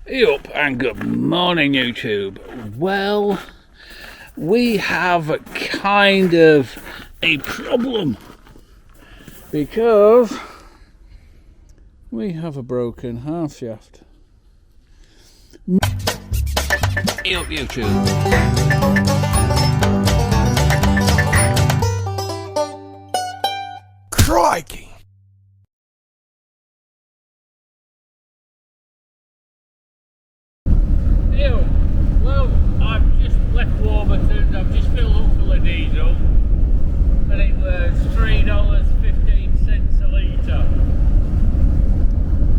Yup, and good morning YouTube. Well, we have kind of a problem because we have a broken half shaft. Yup YouTube. Crikey! Well, I've just left Warburton. I've just filled up full of diesel, and it was $3.15 a litre.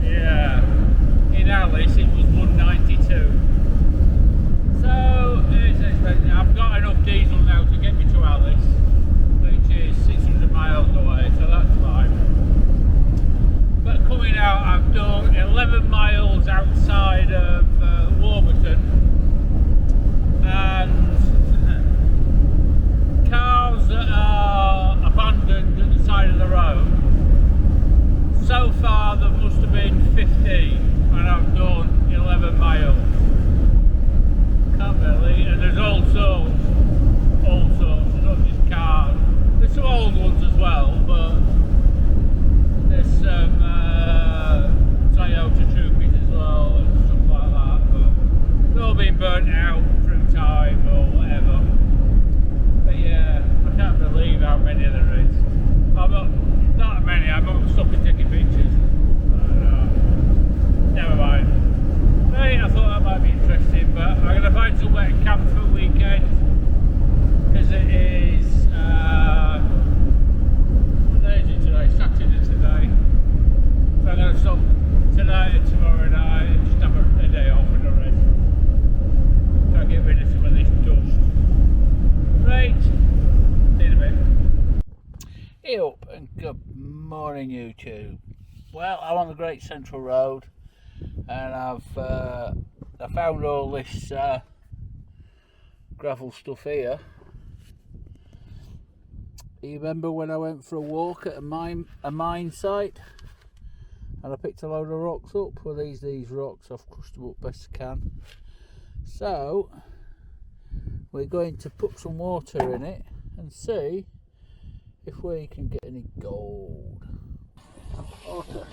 Yeah, in Alice it was $1.92. So it's expensive. I've got enough diesel now to get me to Alice, which is 600 miles away, so that's fine. But coming out, I've done 11 miles outside of Warburton, and cars that are abandoned at the side of the road, so far there must have been 15, and I've done 11 miles. Can't believe it. And there's all sorts, not just cars. There's some old ones as well, but there's some Toyota Troopies as well and stuff like that, but they've all been burnt out through time or whatever. But yeah, I can't believe how many there is. I'm not that many, I'm not stopping taking pictures. Never mind. Right, I thought that might be interesting, but I'm going to find somewhere to camp for the weekend, because it is what day is it today? Saturday today. So I'm going to stop tonight and tomorrow night and just have a day off and a rest. Try and get rid of some of this dust. Right, see you in a bit. Hey up and good morning YouTube. Well, I'm on the Great Central Road, and I found all this gravel stuff here. You remember when I went for a walk at a mine site, and I picked a load of rocks up? Well, these rocks, I've crushed them up best I can. So we're going to put some water in it and see if we can get any gold. Water.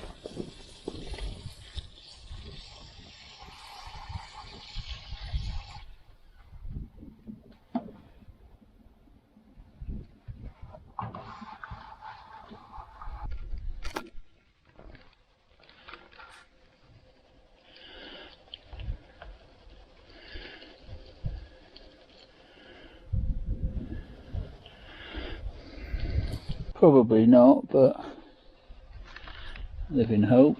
Probably not, but I live in hope.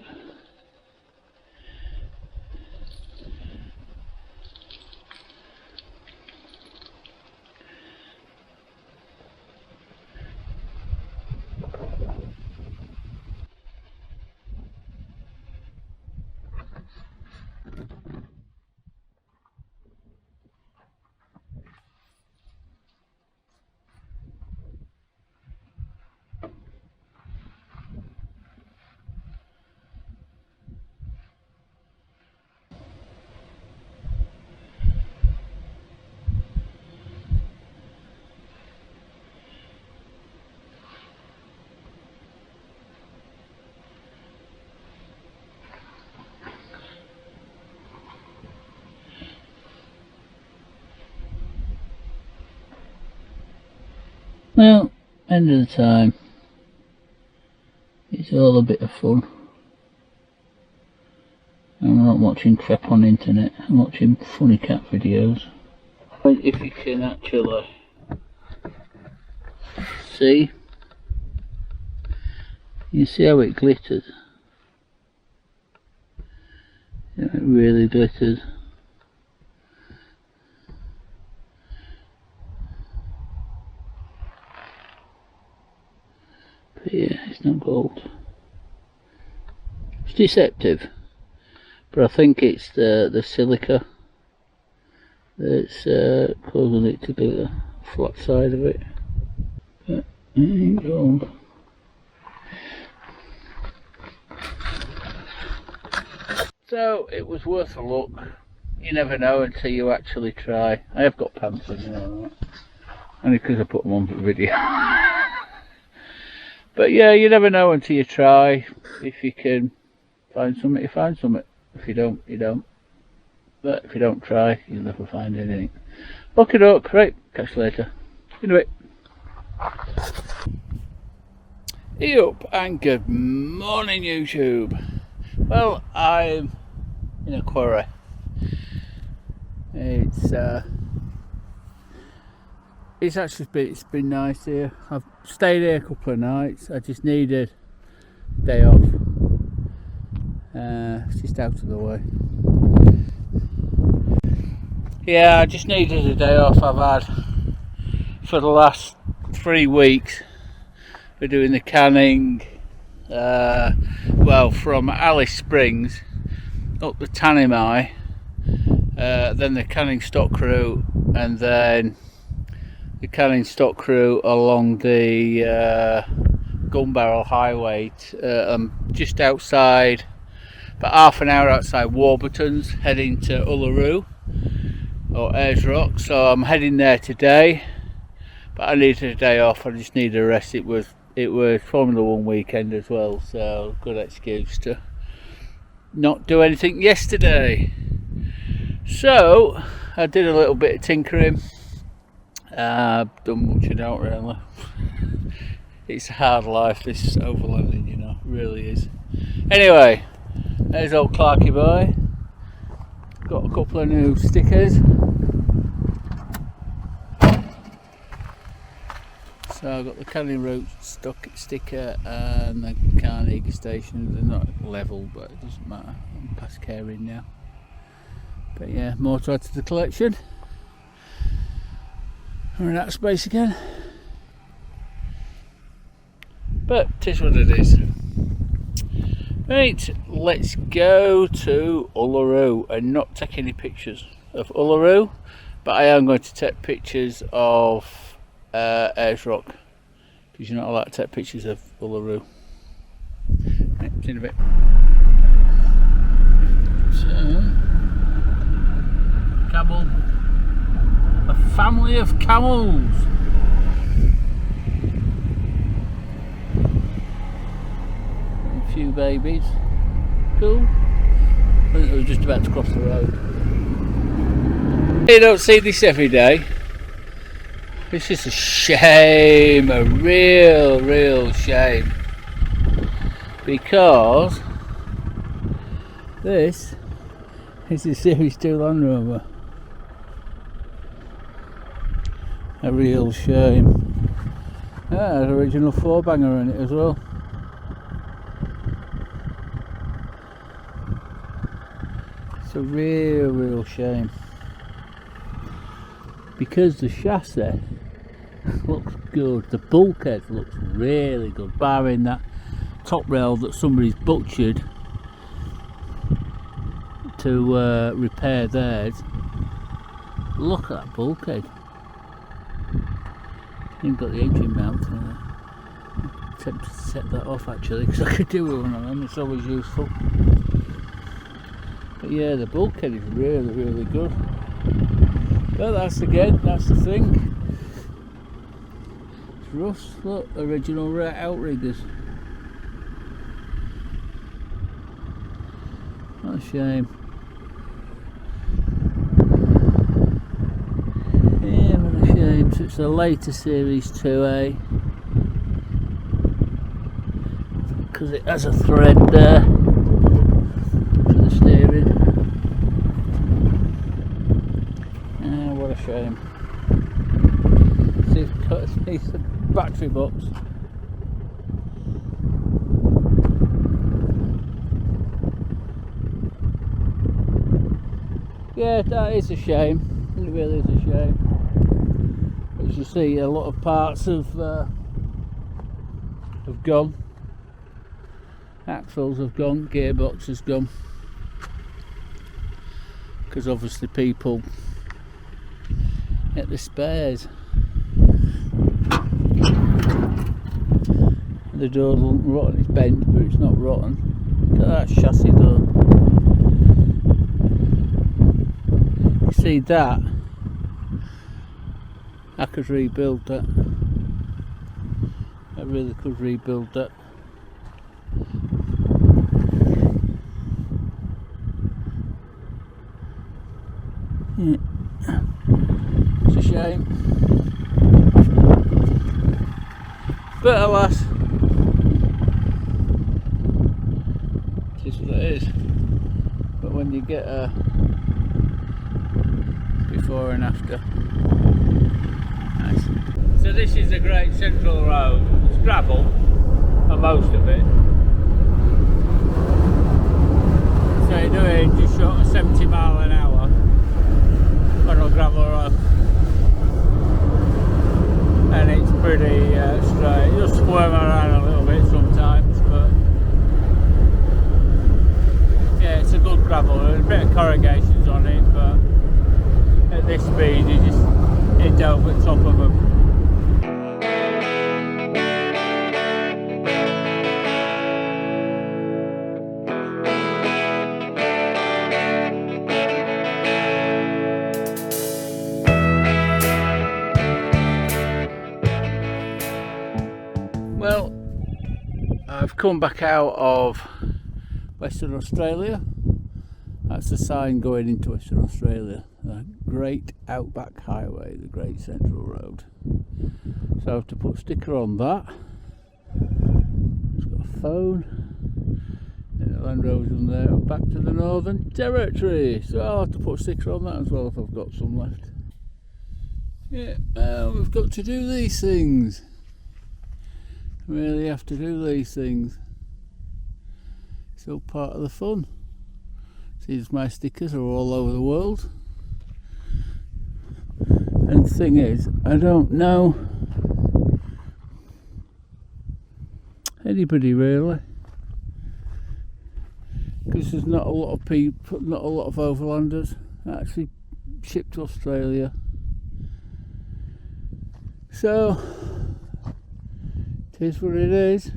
Well, end of the time, it's all a bit of fun. I'm not watching crap on the internet, I'm watching funny cat videos. If you can actually see, you see how it glitters. It really glitters. But yeah, it's not gold. It's deceptive, but I think it's the silica that's causing it to be the flat side of it. But it ain't gold. So it was worth a look. You never know until you actually try. I have got pants on, you know that. Only because I put them on for the video. But yeah, you never know until you try. If you can find something, you find something. If you don't, you don't. But if you don't try, you'll never find anything. Okie doke, right, catch you later. In a bit. Hey up and good morning YouTube. Well, I'm in a quarry. It's been nice here. I've stayed here a couple of nights. I just needed a day off. It's just out of the way. Yeah, I just needed a day off. I've had for the last 3 weeks. We're doing the canning. Well, from Alice Springs up the Tanimai, then the canning stock crew, and then the canning stock crew along the Gun Barrel Highway. I'm just outside, about half an hour outside Warburton's, heading to Uluru or Ayers Rock. So I'm heading there today, but I needed a day off. I just needed a rest. It was Formula 1 weekend as well, so good excuse to not do anything yesterday. So I did a little bit of tinkering. Done much I don't really. It's a hard life, this overlanding, you know, it really is. Anyway, there's old Clarky boy. Got a couple of new stickers. So I've got the Canning Route sticker and the Carnegie station. They're not level, but it doesn't matter. I'm past caring now. But yeah, more to add to the collection. We're in that space again. But it is what it is. Right, let's go to Uluru and not take any pictures of Uluru, but I am going to take pictures of Ayers Rock, because you're not allowed to take pictures of Uluru. Right, see you in a bit. So, camel, a family of camels. A few babies. Cool. I think they were just about to cross the road. You don't see this every day. It's just a shame, a real shame, because this is a Series 2 Land Rover. A real shame. Yeah, there's an original 4-banger in it as well. It's a real shame, because the chassis looks good, the bulkhead looks really good, barring that top rail that somebody's butchered to repair theirs. Look at that bulkhead. You've got the engine mount. I'm tempted to set that off actually, because I could do with one of them. It's always useful. But yeah, the bulkhead is really good. But that's the thing. It's rust, look, original outriggers. What a shame. Yeah, what a shame. So it's a later Series 2A. Because it has a thread there for the steering. What a shame. See if it cuts me the battery box. Yeah, that is a shame. It really is a shame. As you see, a lot of parts have gone. Axles have gone, gearbox has gone. Because obviously people get the spares. The door doesn't rotten, it's bent, but it's not rotten. Look at that chassis door. See that? I could rebuild that. I really could rebuild that. Yeah. It's a shame. But alas, it is what it is. But when you get a before and after, nice. So this is the Great Central Road. It's gravel for most of it. So you're doing just short of 70 mile an hour on a gravel road. And it's pretty straight. You'll squirm around a little bit sometimes, but yeah, it's a good gravel. There's a bit of corrugations on it, but at this speed you just hit over the top of them. Well, I've come back out of Western Australia. That's the sign going into Western Australia. The Great Outback Highway, the Great Central Road. So I have to put a sticker on that. It's got a phone. And the Land Rover's on there. Back to the Northern Territory. So I'll have to put a sticker on that as well if I've got some left. Yeah, we've got to do these things. Really have to do these things. It's all part of the fun. See, my stickers are all over the world. And the thing is, I don't know anybody really, because there's not a lot of people, not a lot of overlanders actually ship to Australia. So it is what it is.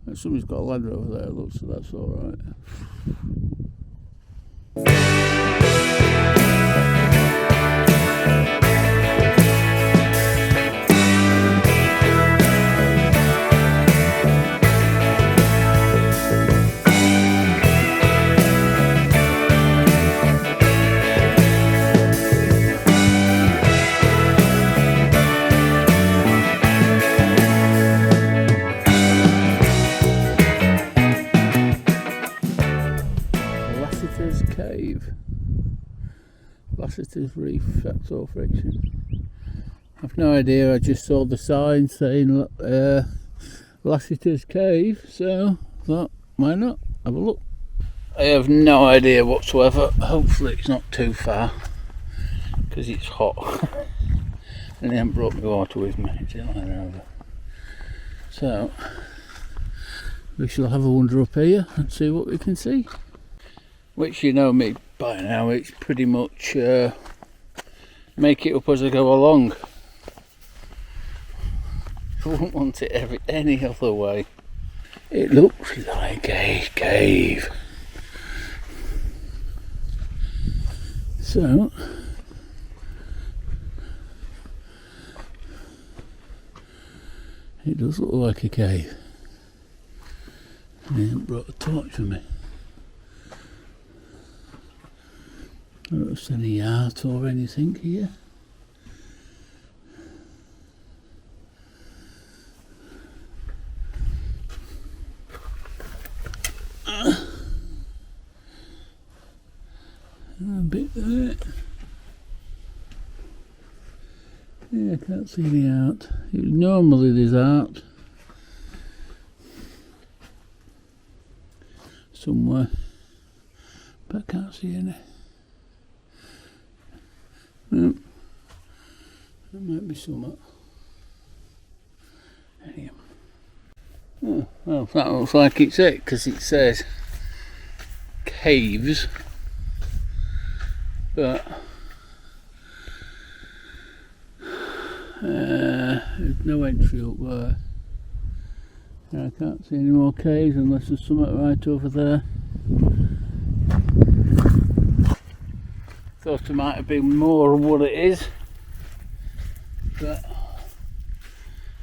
And somebody's got a Land Rover there, look, so that's alright. Lasseter's reef, that's all friction. I've no idea, I just saw the sign saying Lasseter's cave, so I thought, why not? Have a look. I have no idea whatsoever. Hopefully it's not too far, because it's hot. And they haven't brought me water with me, it's in Land Rover. So, we shall have a wander up here and see what we can see. Which, you know me by now, it's pretty much make it up as I go along. I wouldn't want it any other way. It looks like a cave. So, it does look like a cave. They haven't brought a torch with me. I don't see any art or anything here. A bit there. Yeah, I can't see any art. Normally there's art somewhere, but I can't see any. There might be some. Anyhow. Oh, well, that looks like it's it, because it says caves, but there's no entry up there. I can't see any more caves unless there's something right over there. Thought it might have been more of what it is, but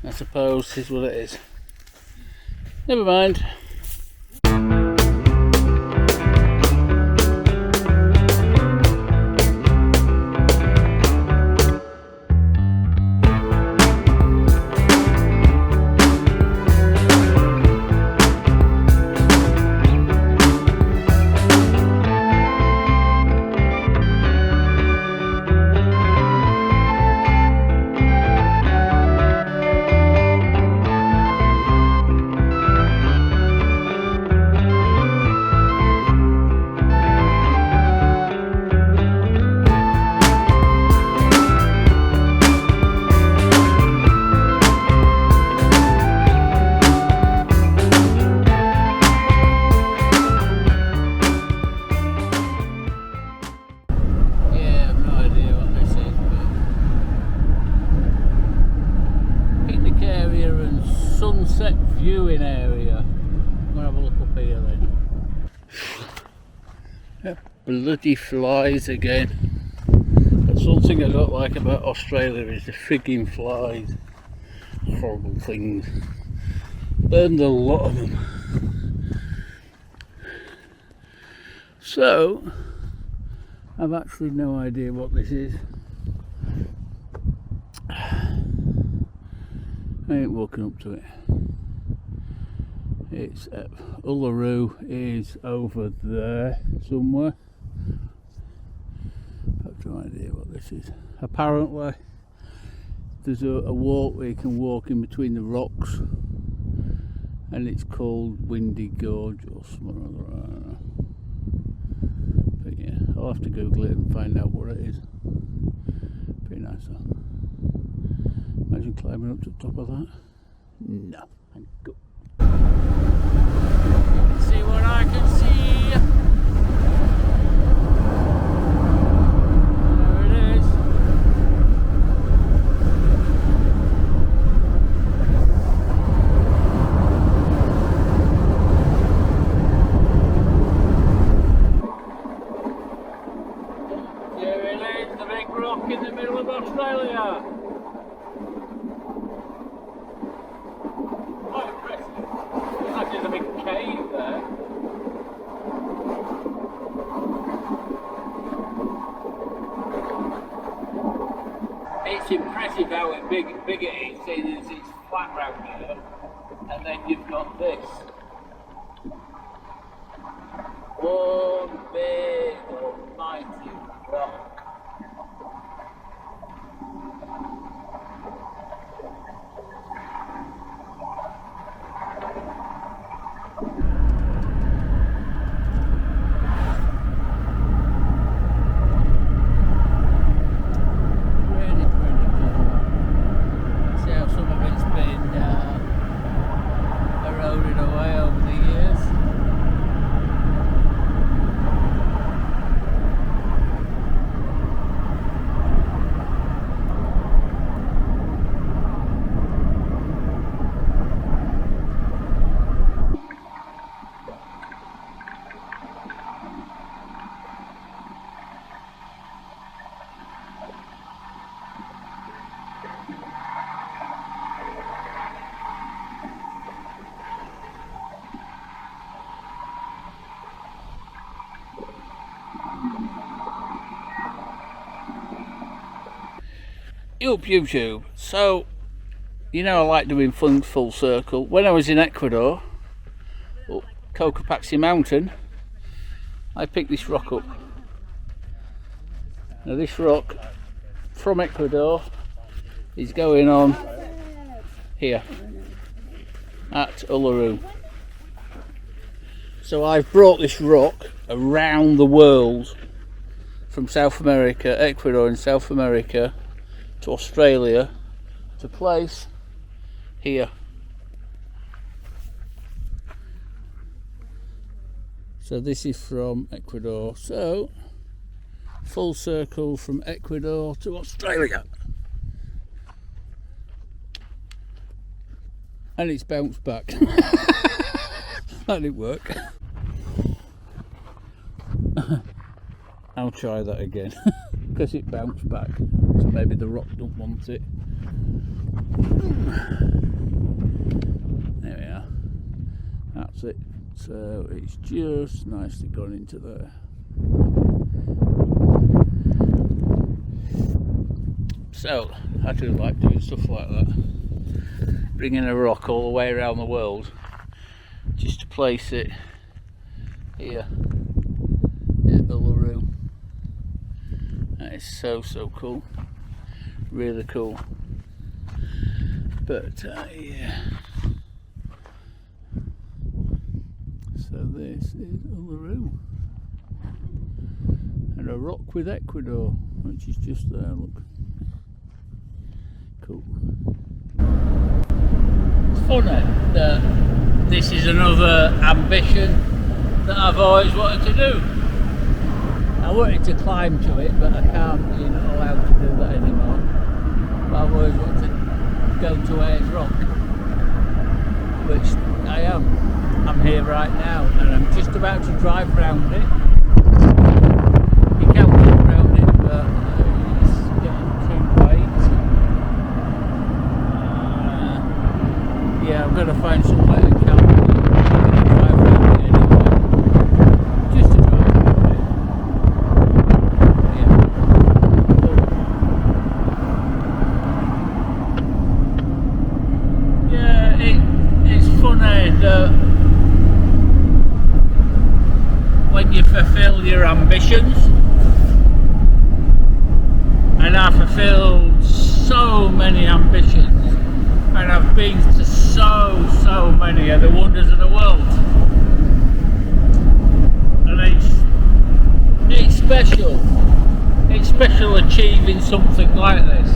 I suppose this is what it is. Never mind. Sunset viewing area. I'm gonna have a look up here then. Bloody flies again. That's one thing I don't like about Australia is the frigging flies. Horrible things. Burned a lot of them. So I've actually no idea what this is. I ain't walking up to it. It's Uluru is over there somewhere. I've no idea what this is. Apparently there's a walk where you can walk in between the rocks, and it's called Windy Gorge or something or other. I don't know. But yeah, I'll have to Google it and find out what it is. Pretty nice though. Imagine climbing up to the top of that. No, thank you. See what I can see. There it is. Here it is, the big rock in the middle of Australia. There's a big cave there. It's impressive how big it is, seeing as it's flat round here, and then you've got this. One big almighty rock. Up YouTube. So, you know I like doing full circle. When I was in Ecuador, up Cotopaxi Mountain, I picked this rock up. Now this rock from Ecuador is going on here at Uluru. So I've brought this rock around the world from South America, Ecuador and South America, to Australia, to place here. So this is from Ecuador. So full circle from Ecuador to Australia. And it's bounced back. That didn't work. I'll try that again because it bounced back, so maybe the rock don't want it. There we are, that's it. So it's just nicely gone into there. So I do like doing stuff like that, bringing a rock all the way around the world just to place it here at Uluru. That is so cool, really cool. But yeah, so this is Uluru and a rock with Ecuador, which is just there, look. Cool. It's funny that this is another ambition that I've always wanted to do. I wanted to climb to it, but I can't, you're not allowed to do that anymore. But I've always wanted to go to Ayers Rock, which I am. I'm here right now, and I'm just about to drive round it. You can walk round it, but it's getting too late. Yeah, I'm going to find somewhere to camp. I'm going to drive around it anyway. Just to drive around it. Yeah. Cool. Yeah, it's funny that when you fulfill your ambitions, and I fulfilled so many ambitions, and I've been to so many of the wonders of the world, and it's special. It's special achieving something like this,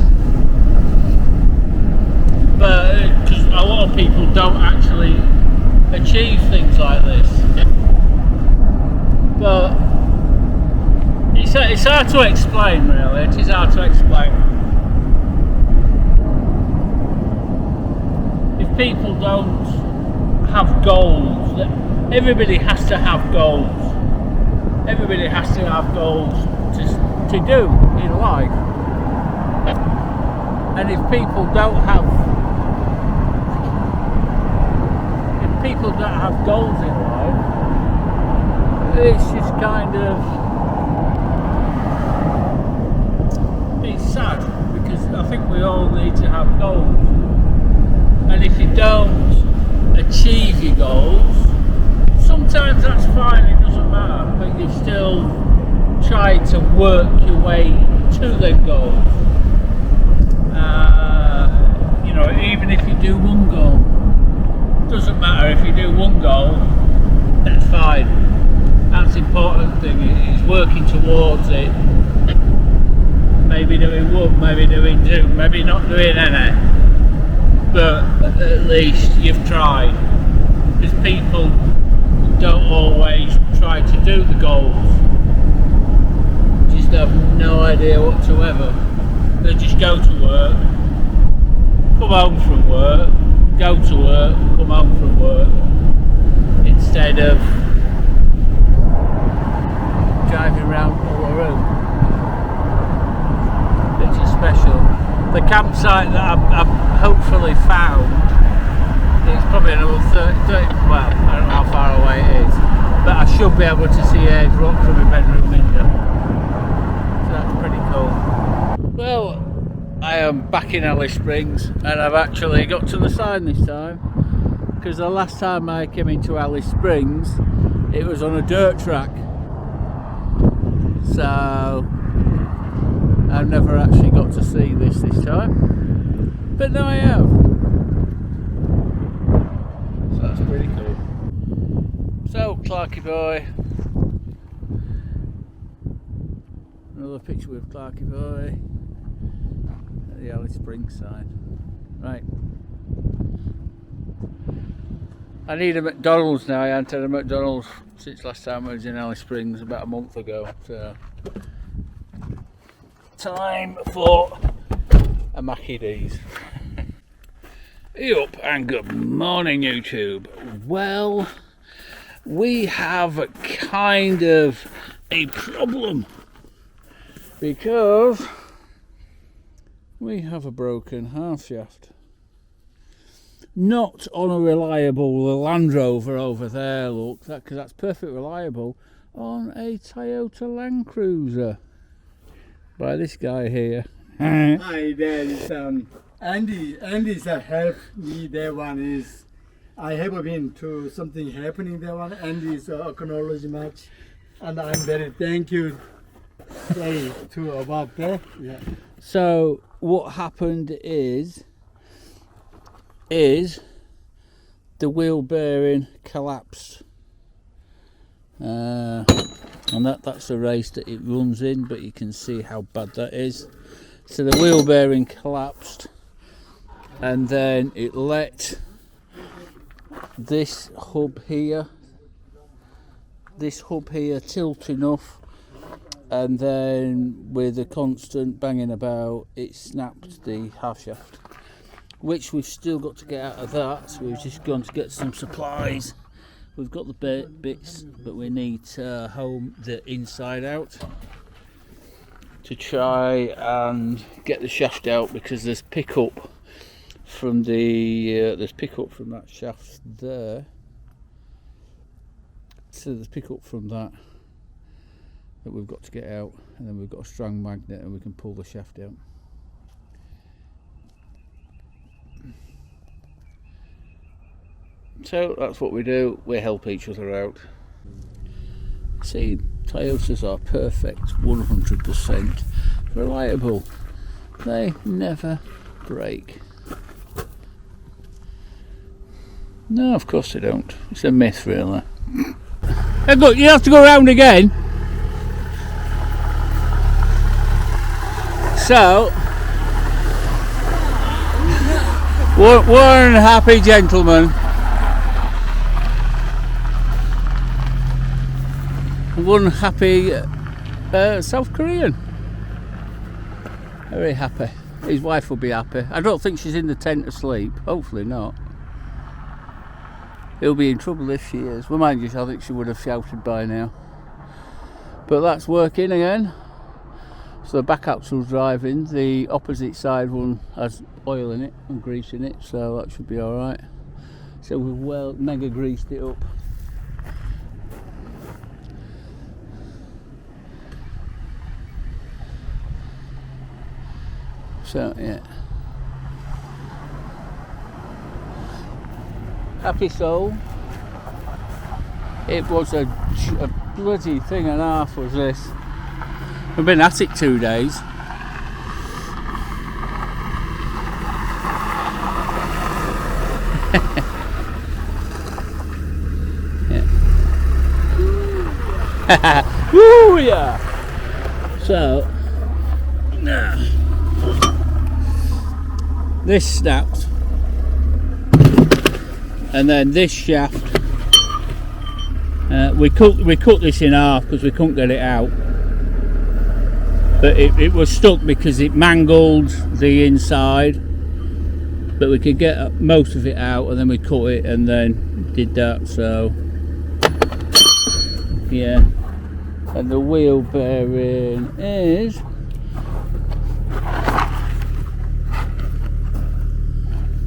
but because a lot of people don't actually achieve things like this, but it's hard to explain, really. It is hard to explain. People don't have goals. Everybody has to have goals. Everybody has to have goals to do in life. And if people don't have goals in life, it's just kind of, it's sad, because I think we all need to have goals. And if you don't achieve your goals, sometimes that's fine, it doesn't matter, but you still try to work your way to them goals. You know, even if you do one goal, doesn't matter if you do one goal, that's fine. That's the important thing, is working towards it. Maybe doing one, maybe doing two, maybe not doing any. But at least you've tried, because people don't always try to do the goals, just have no idea whatsoever. They just go to work, come home from work, go to work, come home from work, instead of driving around Uluru, which is special. The campsite that I've hopefully found, it's probably another 30, well, I don't know how far away it is, but I should be able to see Ayers Rock from my bedroom window, so that's pretty cool. Well, I am back in Alice Springs, and I've actually got to the sign this time, because the last time I came into Alice Springs it was on a dirt track, so I've never actually got to see this time, but now I have. So that's pretty cool. So, Clarky boy. Another picture with Clarky boy at the Alice Springs sign. Right. I need a McDonald's now. I haven't had a McDonald's since last time I was in Alice Springs about a month ago. So, time for a Mackie D's. Yup, and good morning YouTube. Well, we have kind of a problem because we have a broken half shaft. Not on a reliable Land Rover over there, look, because that's perfect reliable, on a Toyota Land Cruiser by this guy here. Hi, there is Andy. Andy's help me. There one is. I have been to something happening there one. Andy's acknowledgement, and I'm very thank you. Say to about that. Yeah. So what happened is the wheel bearing collapsed, and that's the race that it runs in, but you can see how bad that is. So the wheel bearing collapsed, and then it let this hub here tilt enough, and then with a constant banging about, it snapped the half shaft, which we've still got to get out of that. So we've just gone to get some supplies. We've got the bits, but we need to home the inside out to try and get the shaft out, because there's pickup from that shaft there. So there's pickup from that we've got to get out, and then we've got a strong magnet and we can pull the shaft out. So that's what we do, we help each other out. See, Toyotas are perfect, 100% reliable. They never break. No, of course they don't. It's a myth, really. Hey, look, you have to go around again. So, one happy gentleman, one happy South Korean. Very happy. His wife will be happy. I don't think she's in the tent asleep. Hopefully not. He'll be in trouble if she is. Well, mind you, I think she would have shouted by now. But that's working again. So the back axle's driving. The opposite side one has oil in it and grease in it, so that should be alright. So we've mega greased it up. So yeah. Happy soul. It was a bloody thing and a half, was this. We've been at it 2 days. Woo, yeah. So this snapped, and then this shaft, we cut this in half because we couldn't get it out, but it was stuck because it mangled the inside, but we could get most of it out, and then we cut it and then did that. So yeah, and the wheel bearing is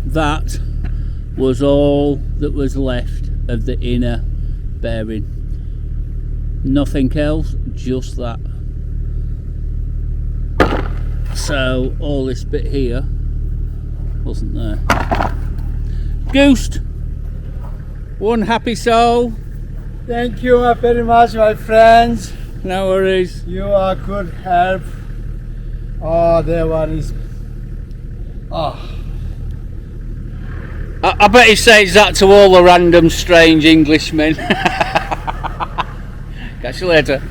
that was all that was left of the inner bearing. Nothing else, just that. So all this bit here wasn't there. Goosed. One happy soul. Thank you very much, my friends. No worries. You are good help. Oh, there one is. Oh. I bet he says that to all the random strange Englishmen. Catch you later.